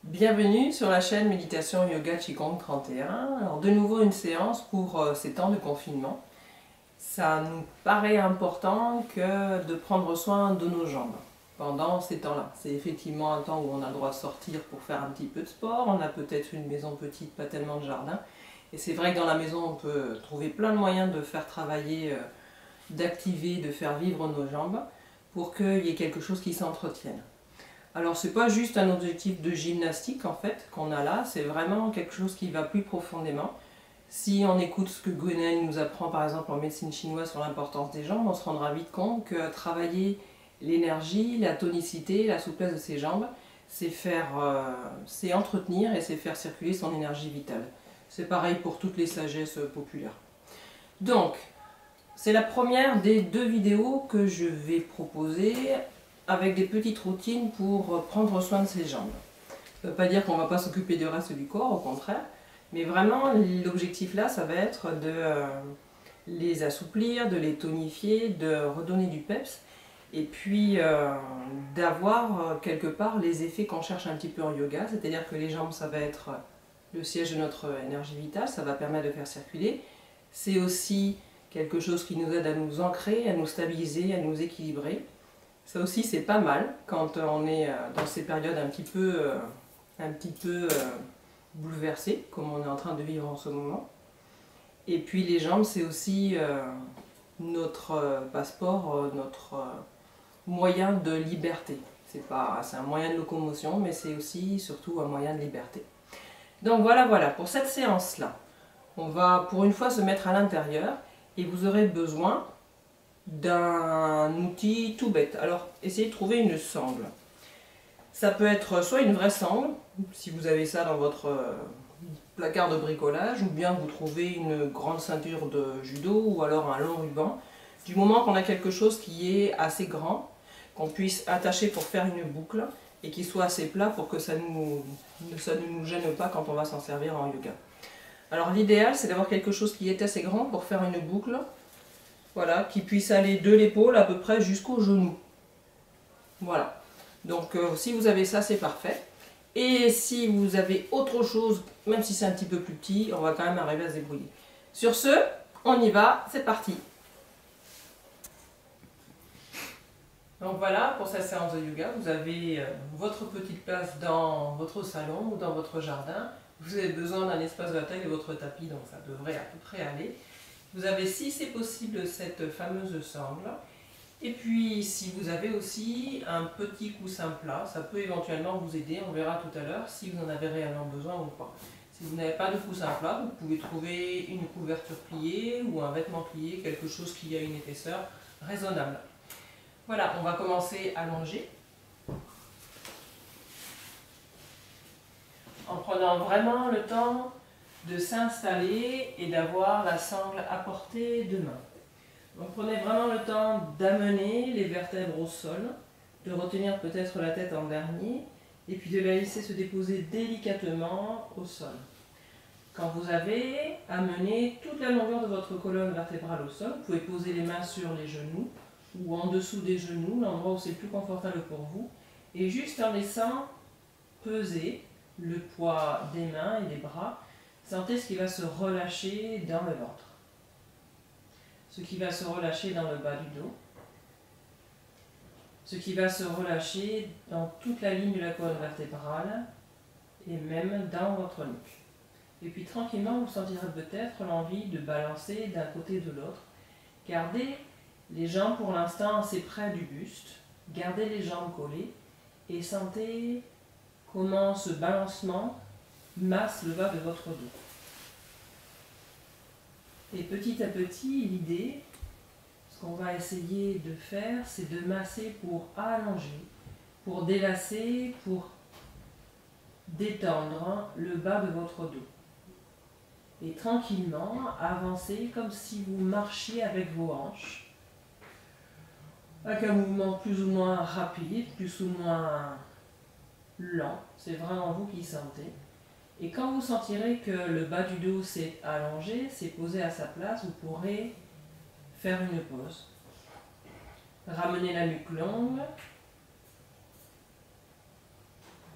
Bienvenue sur la chaîne Méditation Yoga Qigong 31. Alors de nouveau une séance pour ces temps de confinement. Ça nous paraît important que de prendre soin de nos jambes pendant ces temps-là. C'est effectivement un temps où on a le droit de sortir pour faire un petit peu de sport. On a peut-être une maison petite, pas tellement de jardin. Et c'est vrai que dans la maison on peut trouver plein de moyens de faire travailler, d'activer, de faire vivre nos jambes pour qu'il y ait quelque chose qui s'entretienne. Alors c'est pas juste un objectif de gymnastique en fait qu'on a là, c'est vraiment quelque chose qui va plus profondément. Si on écoute ce que Gwenaëlle nous apprend par exemple en médecine chinoise sur l'importance des jambes, on se rendra vite compte que travailler l'énergie, la tonicité, la souplesse de ses jambes, c'est entretenir et c'est faire circuler son énergie vitale. C'est pareil pour toutes les sagesses populaires. Donc, c'est la première des deux vidéos que je vais proposer avec des petites routines pour prendre soin de ses jambes. Ça ne veut pas dire qu'on ne va pas s'occuper du reste du corps, au contraire, mais vraiment l'objectif là, ça va être de les assouplir, de les tonifier, de redonner du peps, et puis d'avoir quelque part les effets qu'on cherche un petit peu en yoga, c'est-à-dire que les jambes, ça va être le siège de notre énergie vitale, ça va permettre de faire circuler. C'est aussi quelque chose qui nous aide à nous ancrer, à nous stabiliser, à nous équilibrer. Ça aussi c'est pas mal quand on est dans ces périodes un petit peu bouleversées, comme on est en train de vivre en ce moment. Et puis les jambes, c'est aussi notre passeport, notre moyen de liberté. C'est un moyen de locomotion, mais c'est aussi surtout un moyen de liberté. Donc voilà, pour cette séance-là, on va pour une fois se mettre à l'intérieur et vous aurez besoin d'un outil tout bête. Alors, essayez de trouver une sangle. Ça peut être soit une vraie sangle, si vous avez ça dans votre placard de bricolage, ou bien vous trouvez une grande ceinture de judo, ou alors un long ruban. Du moment qu'on a quelque chose qui est assez grand, qu'on puisse attacher pour faire une boucle, et qui soit assez plat pour que ça ne nous gêne pas quand on va s'en servir en yoga. Alors l'idéal, c'est d'avoir quelque chose qui est assez grand pour faire une boucle. Voilà, qui puisse aller de l'épaule à peu près jusqu'au genou. Voilà. Donc si vous avez ça, c'est parfait. Et si vous avez autre chose, même si c'est un petit peu plus petit, on va quand même arriver à se débrouiller. Sur ce, on y va, c'est parti. Donc voilà, pour cette séance de yoga, vous avez votre petite place dans votre salon ou dans votre jardin. Vous avez besoin d'un espace de la taille de votre tapis, donc ça devrait à peu près aller. Vous avez, si c'est possible, cette fameuse sangle. Et puis, si vous avez aussi un petit coussin plat, ça peut éventuellement vous aider. On verra tout à l'heure si vous en avez réellement besoin ou pas. Si vous n'avez pas de coussin plat, vous pouvez trouver une couverture pliée ou un vêtement plié, quelque chose qui a une épaisseur raisonnable. Voilà, on va commencer allongé. En prenant vraiment le temps de s'installer et d'avoir la sangle à portée de main. Donc prenez vraiment le temps d'amener les vertèbres au sol, de retenir peut-être la tête en dernier, et puis de la laisser se déposer délicatement au sol. Quand vous avez amené toute la longueur de votre colonne vertébrale au sol, vous pouvez poser les mains sur les genoux, ou en dessous des genoux, l'endroit où c'est le plus confortable pour vous, et juste en laissant peser le poids des mains et des bras, sentez ce qui va se relâcher dans le ventre, ce qui va se relâcher dans le bas du dos, ce qui va se relâcher dans toute la ligne de la colonne vertébrale et même dans votre nuque. Et puis tranquillement, vous sentirez peut-être l'envie de balancer d'un côté de l'autre. Gardez les jambes pour l'instant assez près du buste, gardez les jambes collées et sentez comment ce balancement masse le bas de votre dos. Et petit à petit, l'idée, ce qu'on va essayer de faire, c'est de masser pour allonger, pour délasser, pour détendre le bas de votre dos. Et tranquillement, avancer comme si vous marchiez avec vos hanches, avec un mouvement plus ou moins rapide, plus ou moins lent, c'est vraiment vous qui sentez. Et quand vous sentirez que le bas du dos s'est allongé, s'est posé à sa place, vous pourrez faire une pause. Ramenez la nuque longue.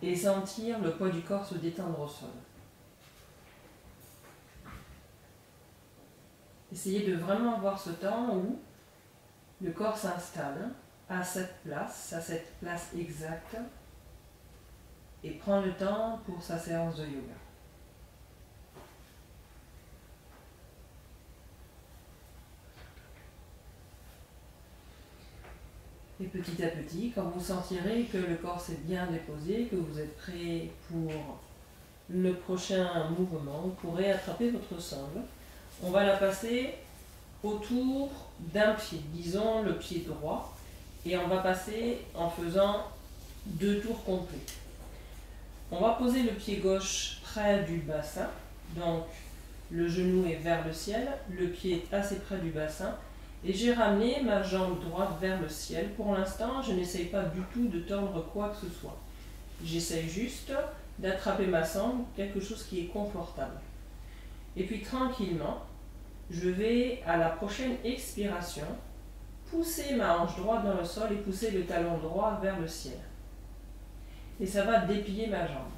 et sentir le poids du corps se détendre au sol. Essayez de vraiment avoir ce temps où le corps s'installe à cette place exacte, et prend le temps pour sa séance de yoga. Et petit à petit, quand vous sentirez que le corps s'est bien déposé, que vous êtes prêt pour le prochain mouvement, vous pourrez attraper votre sangle. On va la passer autour d'un pied, disons le pied droit, et on va passer en faisant 2 tours complets. On va poser le pied gauche près du bassin, donc le genou est vers le ciel, le pied est assez près du bassin, et j'ai ramené ma jambe droite vers le ciel. Pour l'instant, je n'essaye pas du tout de tordre quoi que ce soit. J'essaye juste d'attraper ma sangle, quelque chose qui est confortable. Et puis tranquillement, je vais à la prochaine expiration pousser ma hanche droite dans le sol et pousser le talon droit vers le ciel. Et ça va déplier ma jambe.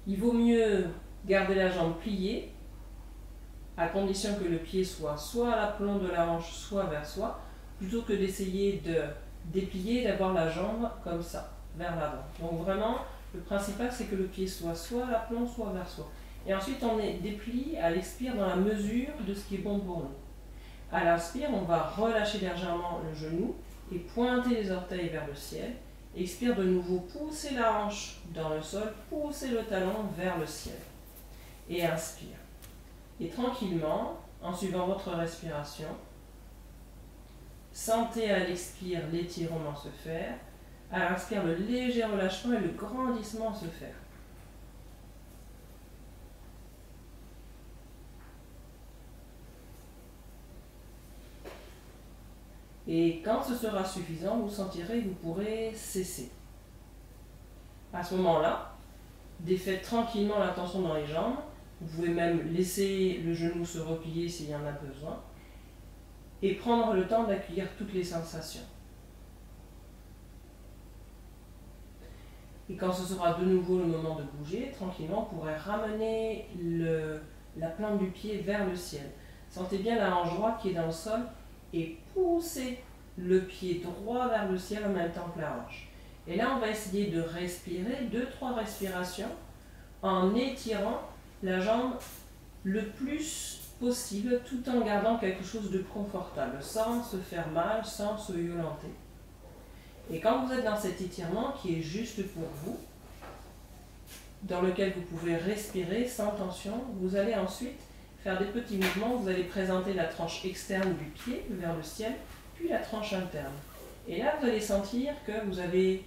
Il vaut mieux garder la jambe pliée, à condition que le pied soit à l'aplomb de la hanche, soit vers soi, plutôt que d'essayer de déplier, d'avoir la jambe comme ça, vers l'avant. Donc vraiment, le principal c'est que le pied soit à l'aplomb, soit vers soi. Et ensuite on déplie à l'expire dans la mesure de ce qui est bon pour nous. À l'inspire, on va relâcher légèrement le genou et pointer les orteils vers le ciel. Expire de nouveau, pousser la hanche dans le sol, pousser le talon vers le ciel. Et inspire. Et tranquillement, en suivant votre respiration, sentez à l'expire l'étirement se faire, à l'inspire le léger relâchement et le grandissement se faire. Et quand ce sera suffisant, vous sentirez que vous pourrez cesser. À ce moment-là, défaites tranquillement la tension dans les jambes. Vous pouvez même laisser le genou se replier s'il y en a besoin. Et prendre le temps d'accueillir toutes les sensations. Et quand ce sera de nouveau le moment de bouger, tranquillement, vous pourrez ramener la plante du pied vers le ciel. Sentez bien la hanche droite qui est dans le sol et poussez le pied droit vers le ciel en même temps que la hanche. Et là, on va essayer de respirer 2-3 respirations en étirant la jambe le plus possible tout en gardant quelque chose de confortable, sans se faire mal, sans se violenter. Et quand vous êtes dans cet étirement qui est juste pour vous, dans lequel vous pouvez respirer sans tension, vous allez ensuite faire des petits mouvements. Vous allez présenter la tranche externe du pied vers le ciel, puis la tranche interne. Et là, vous allez sentir que vous avez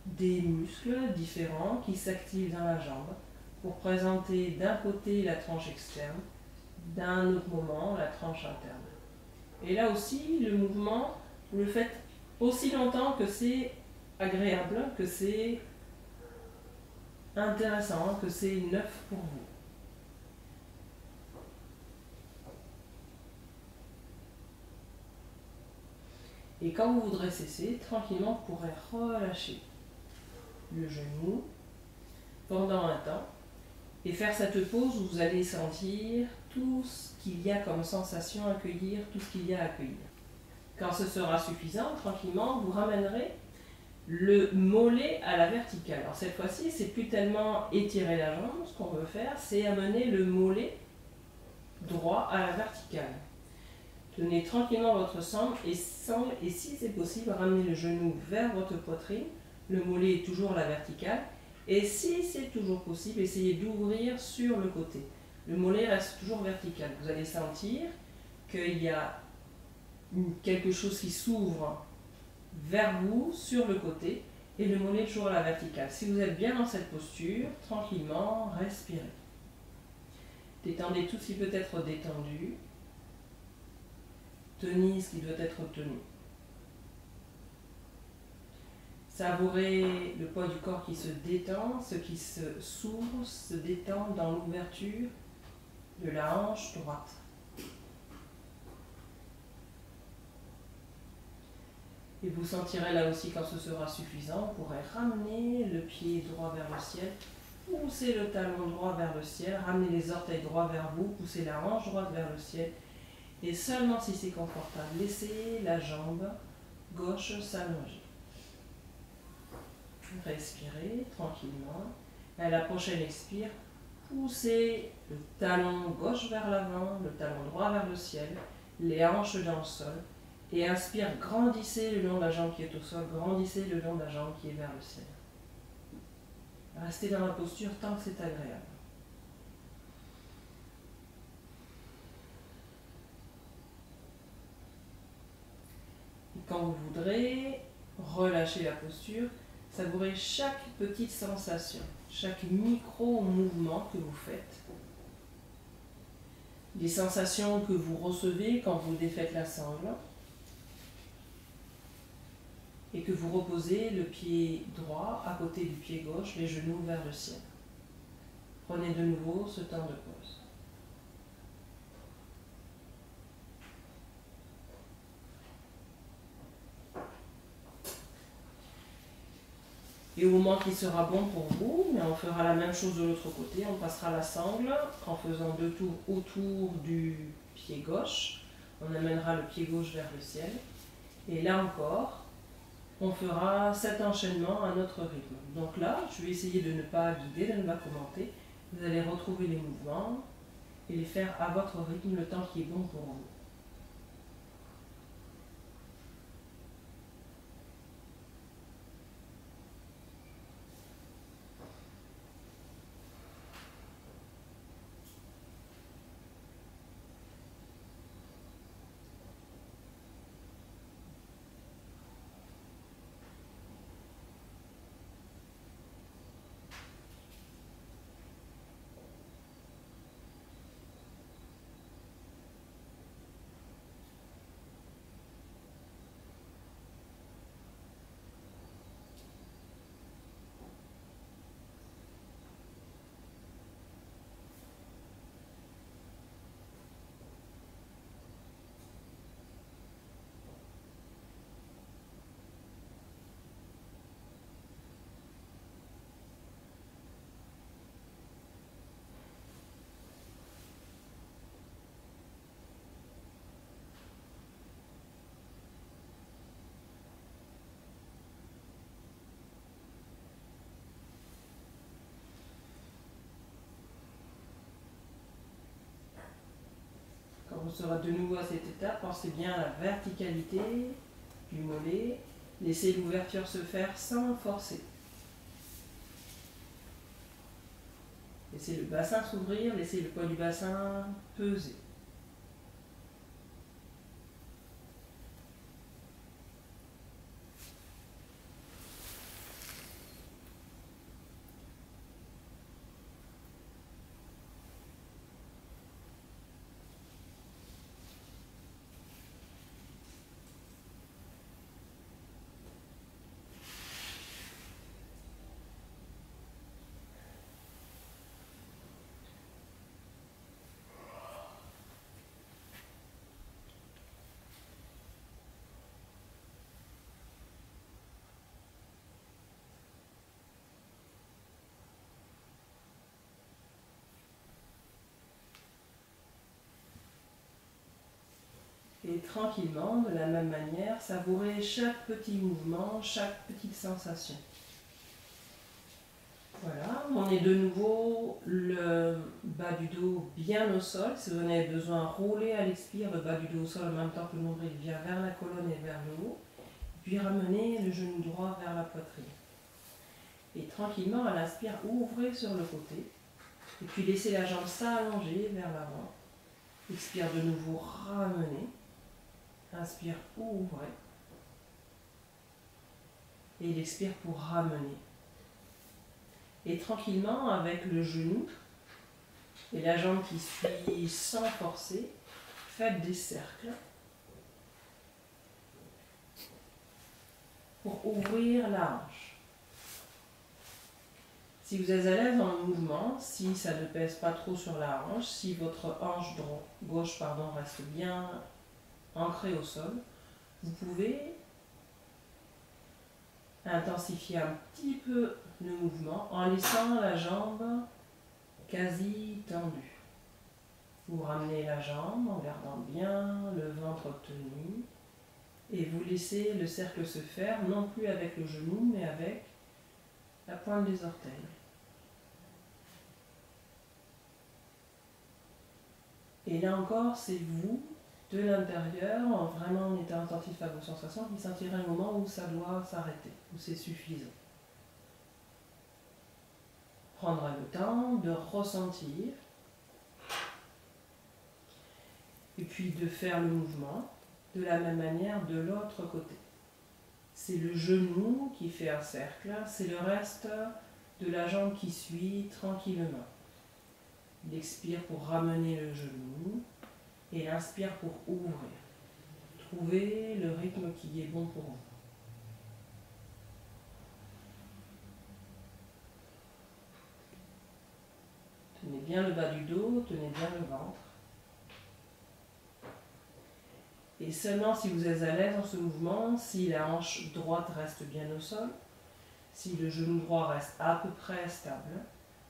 des muscles différents qui s'activent dans la jambe pour présenter d'un côté la tranche externe, d'un autre moment la tranche interne. Et là aussi, le mouvement, vous le faites aussi longtemps que c'est agréable, que c'est intéressant, que c'est neuf pour vous. Et quand vous voudrez cesser, tranquillement, vous pourrez relâcher le genou pendant un temps et faire cette pause où vous allez sentir tout ce qu'il y a comme sensation à accueillir, tout ce qu'il y a à accueillir. Quand ce sera suffisant, tranquillement, vous ramènerez le mollet à la verticale. Alors cette fois-ci, c'est plus tellement étirer la jambe, ce qu'on veut faire, c'est amener le mollet droit à la verticale. Tenez tranquillement votre sangle et si c'est possible, ramenez le genou vers votre poitrine, le mollet est toujours à la verticale. Et si c'est toujours possible, essayez d'ouvrir sur le côté. Le mollet reste toujours vertical. Vous allez sentir qu'il y a quelque chose qui s'ouvre vers vous sur le côté et le mollet toujours à la verticale. Si vous êtes bien dans cette posture, tranquillement, respirez. Détendez tout ce qui peut être détendu. Tenez ce qui doit être tenu. Savourez le poids du corps qui se détend, ce qui s'ouvre, se détend dans l'ouverture de la hanche droite. Et vous sentirez là aussi quand ce sera suffisant, vous pourrez ramener le pied droit vers le ciel, pousser le talon droit vers le ciel, ramener les orteils droits vers vous, pousser la hanche droite vers le ciel. Et seulement si c'est confortable, laissez la jambe gauche s'allonger. Respirez tranquillement. Et à la prochaine expire, poussez le talon gauche vers l'avant, le talon droit vers le ciel, les hanches dans le sol. Et inspire, grandissez le long de la jambe qui est au sol, grandissez le long de la jambe qui est vers le ciel. Restez dans la posture tant que c'est agréable. Et quand vous voudrez, relâchez la posture, savourez chaque petite sensation, chaque micro-mouvement que vous faites. Les sensations que vous recevez quand vous défaites la sangle et que vous reposez le pied droit à côté du pied gauche, les genoux vers le ciel. Prenez de nouveau ce temps de pause. Et au moment qui sera bon pour vous, mais on fera la même chose de l'autre côté, on passera la sangle en faisant 2 tours autour du pied gauche. On amènera le pied gauche vers le ciel. Et là encore, on fera cet enchaînement à notre rythme. Donc là, je vais essayer de ne pas guider, de ne pas commenter. Vous allez retrouver les mouvements et les faire à votre rythme, le temps qui est bon pour vous. Quand vous serez de nouveau à cette étape, pensez bien à la verticalité du mollet. Laissez l'ouverture se faire sans forcer. Laissez le bassin s'ouvrir, laissez le poids du bassin peser. Et tranquillement, de la même manière, savourez chaque petit mouvement, chaque petite sensation. Voilà, on est de nouveau le bas du dos bien au sol. Si vous en avez besoin, roulez à l'expire le bas du dos au sol en même temps que le nombril vient vers la colonne et vers le haut. Puis ramenez le genou droit vers la poitrine. Et tranquillement, à l'inspire, ouvrez sur le côté. Et puis laissez la jambe s'allonger vers l'avant. Expire de nouveau, ramenez. Inspire, ouvrez. Et il expire pour ramener. Et tranquillement, avec le genou et la jambe qui suit sans forcer, faites des cercles pour ouvrir la hanche. Si vous êtes à l'aise dans le mouvement, si ça ne pèse pas trop sur la hanche, si votre hanche gauche reste bien ancrée au sol, vous pouvez intensifier un petit peu le mouvement en laissant la jambe quasi tendue. Vous ramenez la jambe en gardant bien le ventre tenu et vous laissez le cercle se faire, non plus avec le genou, mais avec la pointe des orteils. Et là encore, c'est vous, de l'intérieur, vraiment en étant attentif à vos sensations, qui sentirez un moment où ça doit s'arrêter, où c'est suffisant. Prendrez le temps de ressentir et puis de faire le mouvement de la même manière de l'autre côté. C'est le genou qui fait un cercle, c'est le reste de la jambe qui suit tranquillement. Il expire pour ramener le genou et il inspire pour ouvrir. Trouvez le rythme qui est bon pour vous. Tenez bien le bas du dos, tenez bien le ventre. Et seulement si vous êtes à l'aise dans ce mouvement, si la hanche droite reste bien au sol, si le genou droit reste à peu près stable,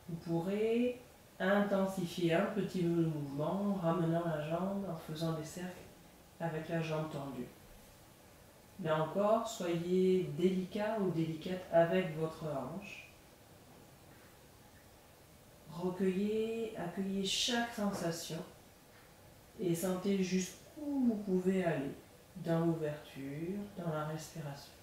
vous pourrez intensifier un petit peu le mouvement en ramenant la jambe, en faisant des cercles avec la jambe tendue. Là encore, soyez délicat ou délicate avec votre hanche. Recueillez, accueillez chaque sensation et sentez jusqu'où vous pouvez aller dans l'ouverture, dans la respiration.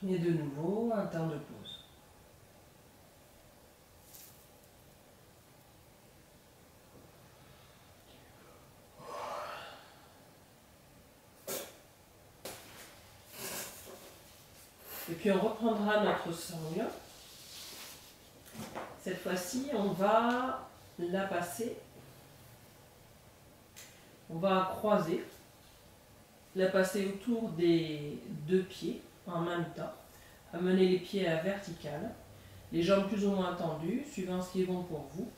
Et de nouveau, un temps de pause. Et puis on reprendra notre sangle. Cette fois-ci, on va la passer. On va croiser, la passer autour des deux pieds en même temps. Amener les pieds à la verticale, les jambes plus ou moins tendues, suivant ce qui est bon pour vous.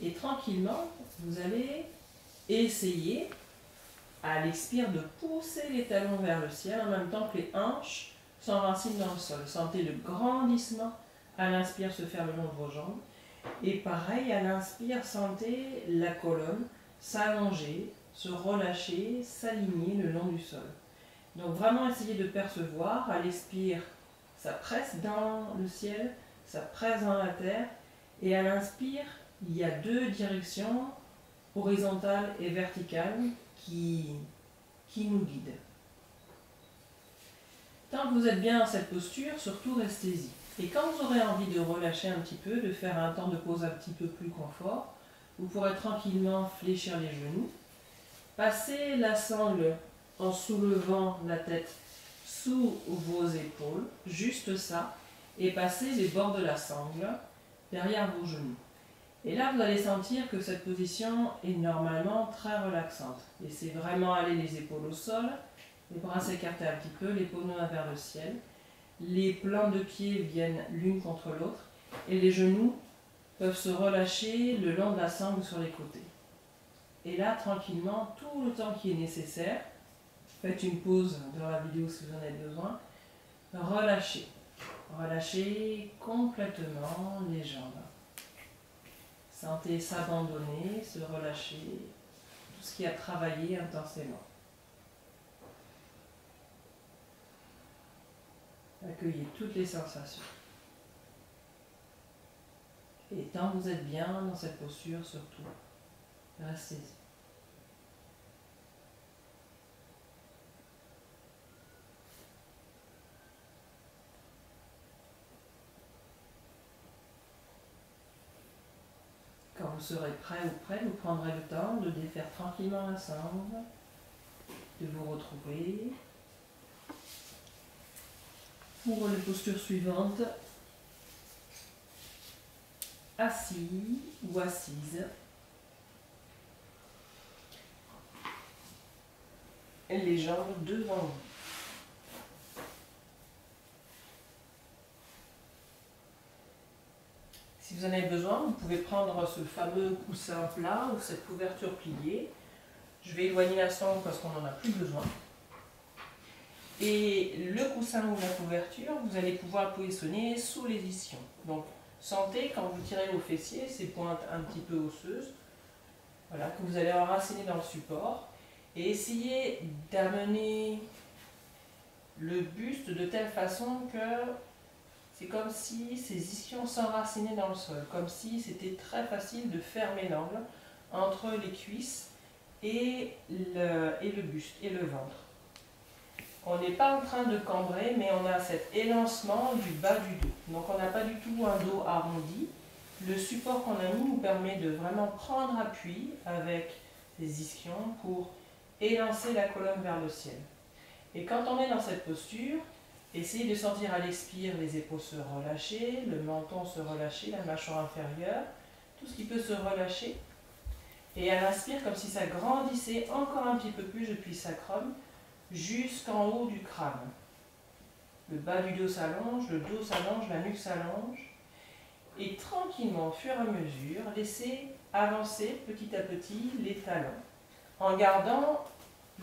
Et tranquillement, vous allez essayer, à l'expire, de pousser les talons vers le ciel en même temps que les hanches s'enracinent dans le sol. Sentez le grandissement à l'inspire se faire le long de vos jambes. Et pareil, à l'inspire, sentez la colonne s'allonger, se relâcher, s'aligner le long du sol. Donc vraiment essayez de percevoir, à l'expire, ça presse dans le ciel, ça presse dans la terre, et à l'inspire, il y a deux directions, horizontale et verticale, qui nous guident. Tant que vous êtes bien dans cette posture, surtout restez-y. Et quand vous aurez envie de relâcher un petit peu, de faire un temps de pause un petit peu plus confort, vous pourrez tranquillement fléchir les genoux, passer la sangle en soulevant la tête sous vos épaules, juste ça, et passer les bords de la sangle derrière vos genoux. Et là, vous allez sentir que cette position est normalement très relaxante. Laissez vraiment aller les épaules au sol, les bras s'écarter un petit peu, les paumes vers le ciel. Les plantes de pied viennent l'une contre l'autre et les genoux peuvent se relâcher le long de la sangle sur les côtés. Et là, tranquillement, tout le temps qui est nécessaire, faites une pause dans la vidéo si vous en avez besoin, relâchez. Relâchez complètement les jambes. Sentez s'abandonner, se relâcher, tout ce qui a travaillé intensément. Accueillez toutes les sensations. Et tant que vous êtes bien dans cette posture, surtout, restez-y. Quand vous serez prêt ou prêt, vous prendrez le temps de défaire tranquillement la sangle, de vous retrouver pour les postures suivantes, assis ou assise. Et les jambes devant vous. Si vous en avez besoin, vous pouvez prendre ce fameux coussin plat ou cette couverture pliée. Je vais éloigner la sangle parce qu'on n'en a plus besoin. Et le coussin ou la couverture, vous allez pouvoir positionner sous l'édition. Donc, sentez quand vous tirez vos fessiers, ces pointes un petit peu osseuses, voilà, que vous allez enraciner dans le support. Et essayez d'amener le buste de telle façon que c'est comme si ces ischions s'enracinaient dans le sol, comme si c'était très facile de fermer l'angle entre les cuisses et le buste et le ventre. On n'est pas en train de cambrer, mais on a cet élancement du bas du dos. Donc on n'a pas du tout un dos arrondi. Le support qu'on a mis nous permet de vraiment prendre appui avec les ischions pour élancer la colonne vers le ciel. Et quand on est dans cette posture, essayez de sentir à l'expire les épaules se relâcher, le menton se relâcher, la mâchoire inférieure, tout ce qui peut se relâcher. Et à l'inspire, comme si ça grandissait encore un petit peu plus depuis le sacrum, jusqu'en haut du crâne. Le bas du dos s'allonge, le dos s'allonge, la nuque s'allonge. Et tranquillement, au fur et à mesure, laissez avancer petit à petit les talons, en gardant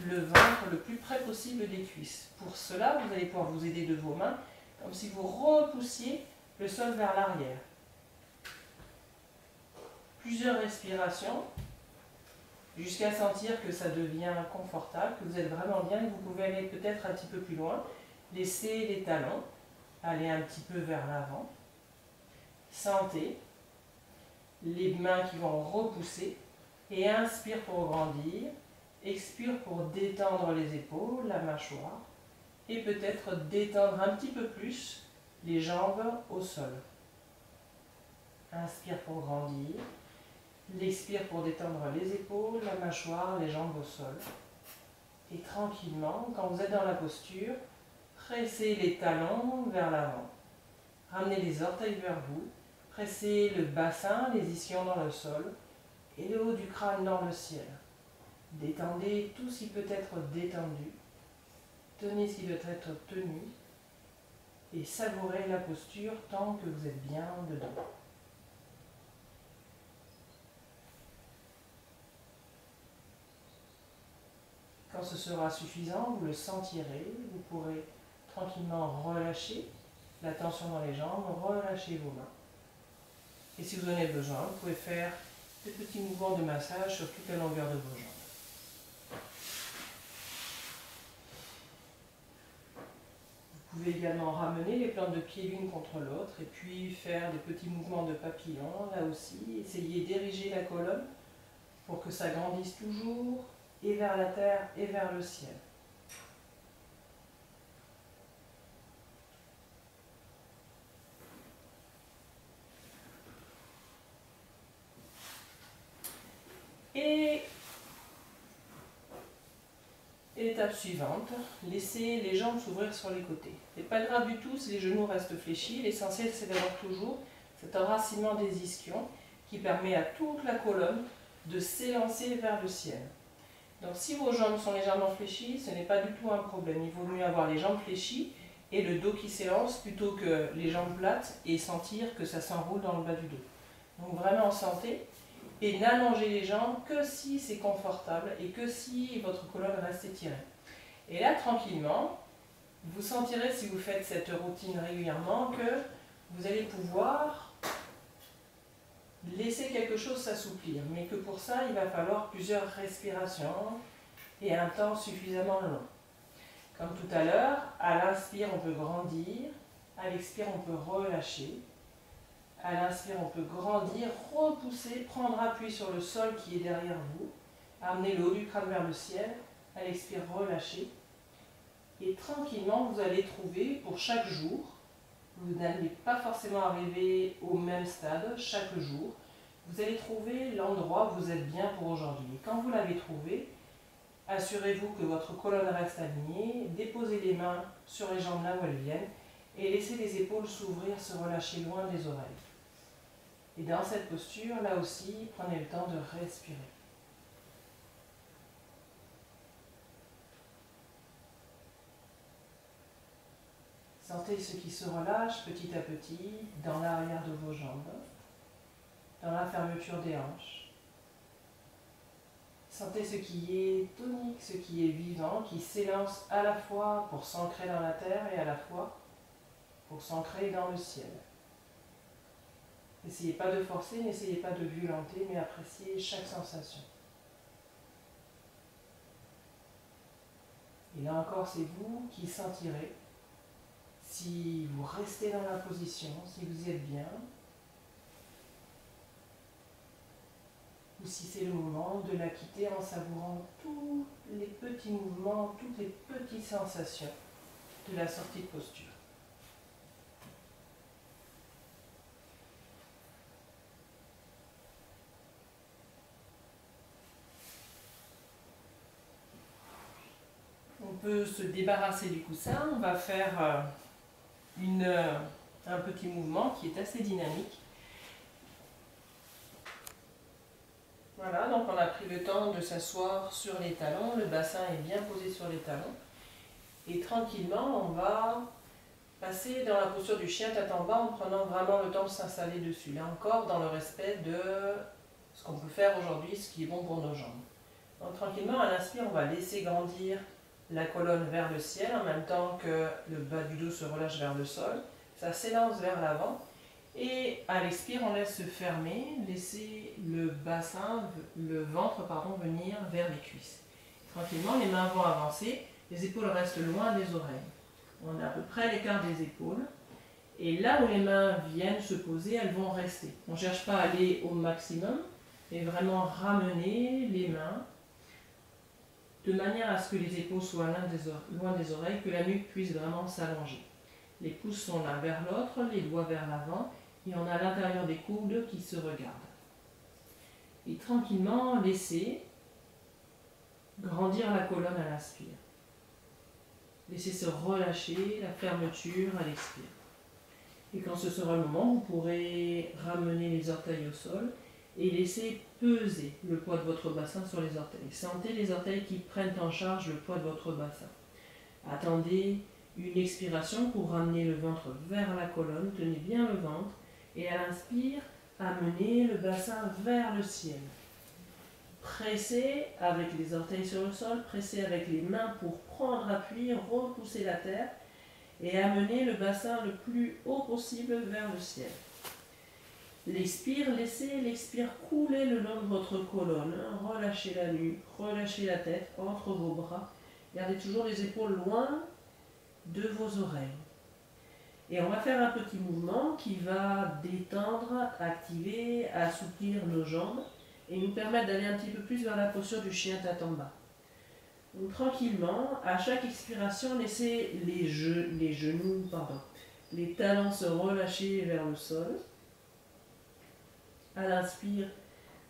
le ventre le plus près possible des cuisses. Pour cela, vous allez pouvoir vous aider de vos mains, comme si vous repoussiez le sol vers l'arrière. Plusieurs respirations, jusqu'à sentir que ça devient confortable, que vous êtes vraiment bien, et vous pouvez aller peut-être un petit peu plus loin. Laissez les talons aller un petit peu vers l'avant. Sentez les mains qui vont repousser et inspire pour grandir, expire pour détendre les épaules, la mâchoire et peut-être détendre un petit peu plus les jambes au sol. Inspire pour grandir. L'expire pour détendre les épaules, la mâchoire, les jambes au sol. Et tranquillement, quand vous êtes dans la posture, pressez les talons vers l'avant. Ramenez les orteils vers vous. Pressez le bassin, les ischions dans le sol et le haut du crâne dans le ciel. Détendez tout ce qui peut être détendu. Tenez ce qui doit être tenu. Et savourez la posture tant que vous êtes bien dedans. Quand ce sera suffisant, vous le sentirez, vous pourrez tranquillement relâcher la tension dans les jambes, relâcher vos mains. Et si vous en avez besoin, vous pouvez faire des petits mouvements de massage sur toute la longueur de vos jambes. Vous pouvez également ramener les plantes de pied l'une contre l'autre et puis faire des petits mouvements de papillon, là aussi. Essayez d'ériger la colonne pour que ça grandisse toujours, et vers la terre et vers le ciel. Et étape suivante, laissez les jambes s'ouvrir sur les côtés. C'est pas grave du tout si les genoux restent fléchis, l'essentiel c'est d'avoir toujours cet enracinement des ischions qui permet à toute la colonne de s'élancer vers le ciel. Donc si vos jambes sont légèrement fléchies, ce n'est pas du tout un problème. Il vaut mieux avoir les jambes fléchies et le dos qui s'élance plutôt que les jambes plates et sentir que ça s'enroule dans le bas du dos. Donc vraiment sentez et n'allongez les jambes que si c'est confortable et que si votre colonne reste étirée. Et là tranquillement, vous sentirez si vous faites cette routine régulièrement que vous allez pouvoir laisser quelque chose s'assouplir, mais que pour ça, il va falloir plusieurs respirations et un temps suffisamment long. Comme tout à l'heure, à l'inspire, on peut grandir, à l'expire, on peut relâcher. À l'inspire, on peut grandir, repousser, prendre appui sur le sol qui est derrière vous, amener le haut du crâne vers le ciel, à l'expire, relâcher. Et tranquillement, vous allez trouver pour chaque jour, vous n'allez pas forcément arriver au même stade chaque jour. Vous allez trouver l'endroit où vous êtes bien pour aujourd'hui. Et quand vous l'avez trouvé, assurez-vous que votre colonne reste alignée. Déposez les mains sur les jambes là où elles viennent et laissez les épaules s'ouvrir, se relâcher loin des oreilles. Et dans cette posture, là aussi, prenez le temps de respirer. Sentez ce qui se relâche petit à petit dans l'arrière de vos jambes. dans la fermeture des hanches. Sentez ce qui est tonique, ce qui est vivant, qui s'élance à la fois pour s'ancrer dans la terre et à la fois pour s'ancrer dans le ciel. N'essayez pas de forcer, n'essayez pas de violenter, mais appréciez chaque sensation. Et là encore, c'est vous qui sentirez si vous restez dans la position, si vous êtes bien, ou si c'est le moment de la quitter en savourant tous les petits mouvements, toutes les petites sensations de la sortie de posture. On peut se débarrasser du coussin, on va faire un petit mouvement qui est assez dynamique. Voilà, donc on a pris le temps de s'asseoir sur les talons, le bassin est bien posé sur les talons. Et tranquillement, on va passer dans la posture du chien tête en bas en prenant vraiment le temps de s'installer dessus. Là encore, dans le respect de ce qu'on peut faire aujourd'hui, ce qui est bon pour nos jambes. Donc tranquillement, à l'inspire, on va laisser grandir la colonne vers le ciel en même temps que le bas du dos se relâche vers le sol. Ça s'élance vers l'avant. Et à l'expire, on laisse se fermer, laisser le bassin, le ventre venir vers les cuisses. Tranquillement, les mains vont avancer, les épaules restent loin des oreilles. On a à peu près l'écart des épaules. Et là où les mains viennent se poser, elles vont rester. On ne cherche pas à aller au maximum, mais vraiment ramener les mains de manière à ce que les épaules soient loin des oreilles, que la nuque puisse vraiment s'allonger. Les pouces sont l'un vers l'autre, les doigts vers l'avant, et on a l'intérieur des coudes qui se regardent. Et tranquillement, laissez grandir la colonne à l'inspire. Laissez se relâcher la fermeture à l'expire. Et quand ce sera le moment, vous pourrez ramener les orteils au sol et laisser peser le poids de votre bassin sur les orteils. Sentez les orteils qui prennent en charge le poids de votre bassin. Attendez une expiration pour ramener le ventre vers la colonne. Tenez bien le ventre. Et à l'inspire, amenez le bassin vers le ciel. Pressez avec les orteils sur le sol, pressez avec les mains pour prendre appui, repousser la terre et amener le bassin le plus haut possible vers le ciel. L'expire, laissez l'expire couler le long de votre colonne. Relâchez la nuque, relâchez la tête entre vos bras. Gardez toujours les épaules loin de vos oreilles. Et on va faire un petit mouvement qui va détendre, activer, assouplir nos jambes et nous permettre d'aller un petit peu plus vers la posture du chien tête en bas. Donc tranquillement, à chaque expiration, laissez les talons se relâcher vers le sol. À l'inspire,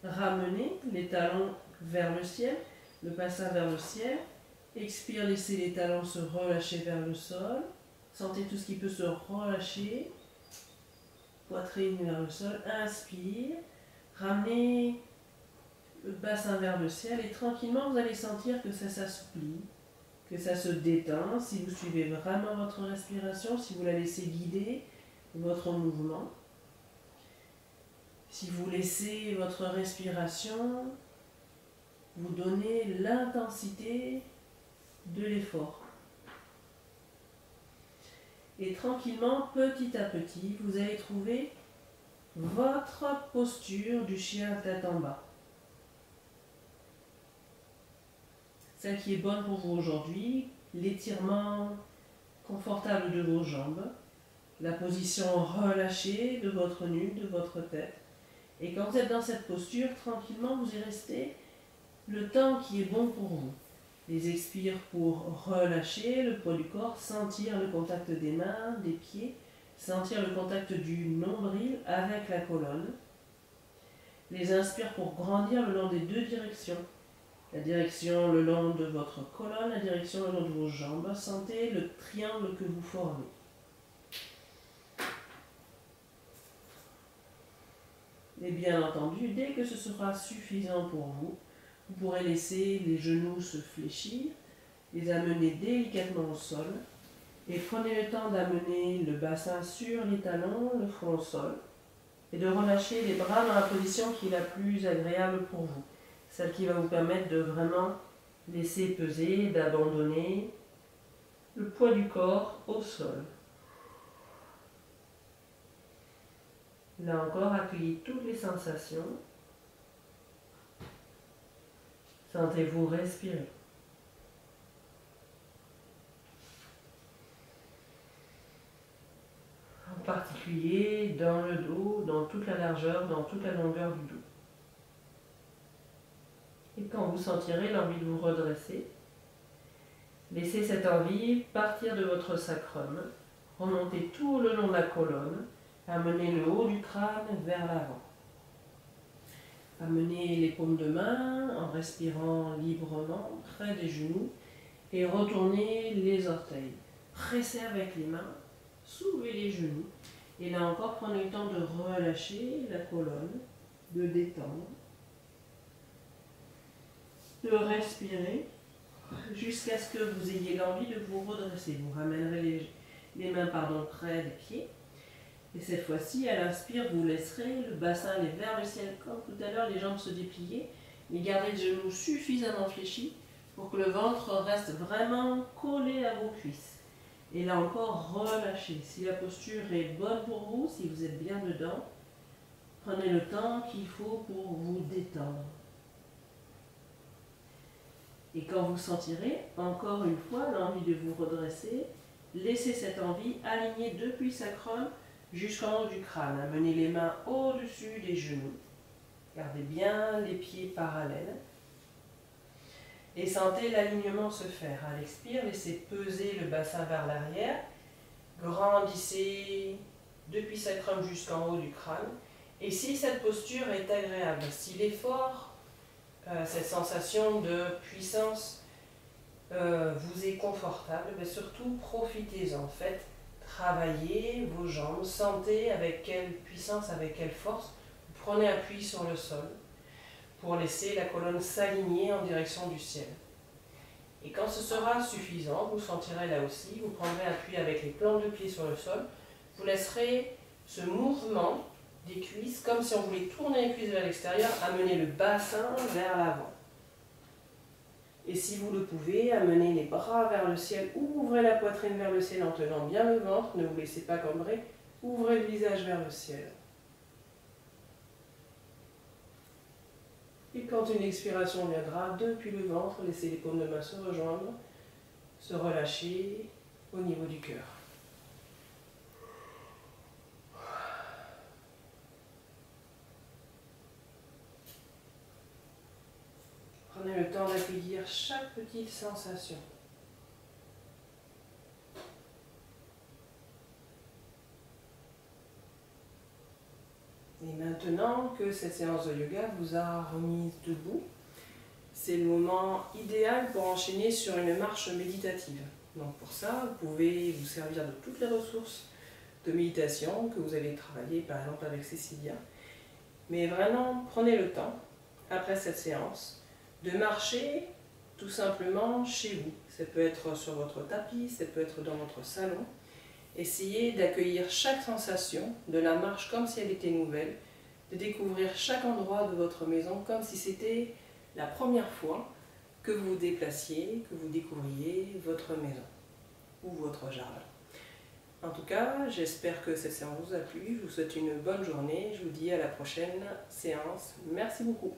ramenez les talons vers le ciel, le bassin vers le ciel. Expire, laissez les talons se relâcher vers le sol. Sentez tout ce qui peut se relâcher. Poitrine vers le sol. Inspire. Ramenez le bassin vers le ciel et tranquillement, vous allez sentir que ça s'assouplit, que ça se détend. Si vous suivez vraiment votre respiration, si vous la laissez guider votre mouvement. Si vous laissez votre respiration vous donner l'intensité de l'effort. Et tranquillement, petit à petit, vous allez trouver votre posture du chien tête en bas. Celle qui est bonne pour vous aujourd'hui, l'étirement confortable de vos jambes, la position relâchée de votre nuque, de votre tête. Et quand vous êtes dans cette posture, tranquillement, vous y restez le temps qui est bon pour vous. Les expires pour relâcher le poids du corps, sentir le contact des mains, des pieds, sentir le contact du nombril avec la colonne. Les inspires pour grandir le long des deux directions. La direction le long de votre colonne, la direction le long de vos jambes. Sentez le triangle que vous formez. Et bien entendu, dès que ce sera suffisant pour vous, vous pourrez laisser les genoux se fléchir, les amener délicatement au sol et prenez le temps d'amener le bassin sur les talons, le front au sol. et de relâcher les bras dans la position qui est la plus agréable pour vous. Celle qui va vous permettre de vraiment laisser peser, d'abandonner le poids du corps au sol. Là encore, accueillez toutes les sensations. Sentez-vous respirer. En particulier dans le dos, dans toute la largeur, dans toute la longueur du dos. Et quand vous sentirez l'envie de vous redresser, laissez cette envie partir de votre sacrum, remonter tout le long de la colonne, amener le haut du crâne vers l'avant. Amenez les paumes de main en respirant librement près des genoux et retournez les orteils. Pressez avec les mains, soulevez les genoux et là encore prenez le temps de relâcher la colonne, de détendre, de respirer jusqu'à ce que vous ayez l'envie de vous redresser. Vous ramènerez les mains près des pieds. Et cette fois-ci, à l'inspire, vous laisserez le bassin aller vers le ciel comme tout à l'heure, les jambes se déplier, mais gardez le genou suffisamment fléchi pour que le ventre reste vraiment collé à vos cuisses. Et là encore, relâchez. Si la posture est bonne pour vous, si vous êtes bien dedans, prenez le temps qu'il faut pour vous détendre. Et quand vous sentirez, encore une fois, l'envie de vous redresser, laissez cette envie aligner depuis sacrum jusqu'en haut du crâne. Amenez les mains au-dessus des genoux. Gardez bien les pieds parallèles. Et sentez l'alignement se faire. À l'expire, laissez peser le bassin vers l'arrière. Grandissez depuis sacrum jusqu'en haut du crâne. Et si cette posture est agréable, si l'effort, cette sensation de puissance vous est confortable, mais surtout profitez-en. Faites travailler vos jambes, sentez avec quelle puissance, avec quelle force vous prenez appui sur le sol pour laisser la colonne s'aligner en direction du ciel. Et quand ce sera suffisant, vous sentirez là aussi, vous prendrez appui avec les plantes de pied sur le sol, vous laisserez ce mouvement des cuisses, comme si on voulait tourner les cuisses vers l'extérieur, amener le bassin vers l'avant. Et si vous le pouvez, amenez les bras vers le ciel, ouvrez la poitrine vers le ciel en tenant bien le ventre, ne vous laissez pas cambrer, ouvrez le visage vers le ciel. Et quand une expiration viendra, depuis le ventre, laissez les paumes de main se rejoindre, se relâcher au niveau du cœur. Prenez le temps d'accueillir chaque petite sensation. Et maintenant que cette séance de yoga vous a remise debout, c'est le moment idéal pour enchaîner sur une marche méditative. Donc pour ça, vous pouvez vous servir de toutes les ressources de méditation que vous avez travaillé par exemple avec Cécilia. Mais vraiment, prenez le temps, après cette séance, de marcher tout simplement chez vous. Ça peut être sur votre tapis, ça peut être dans votre salon. Essayez d'accueillir chaque sensation de la marche comme si elle était nouvelle, de découvrir chaque endroit de votre maison comme si c'était la première fois que vous vous déplaciez, que vous découvriez votre maison ou votre jardin. En tout cas, j'espère que cette séance vous a plu. Je vous souhaite une bonne journée. Je vous dis à la prochaine séance. Merci beaucoup.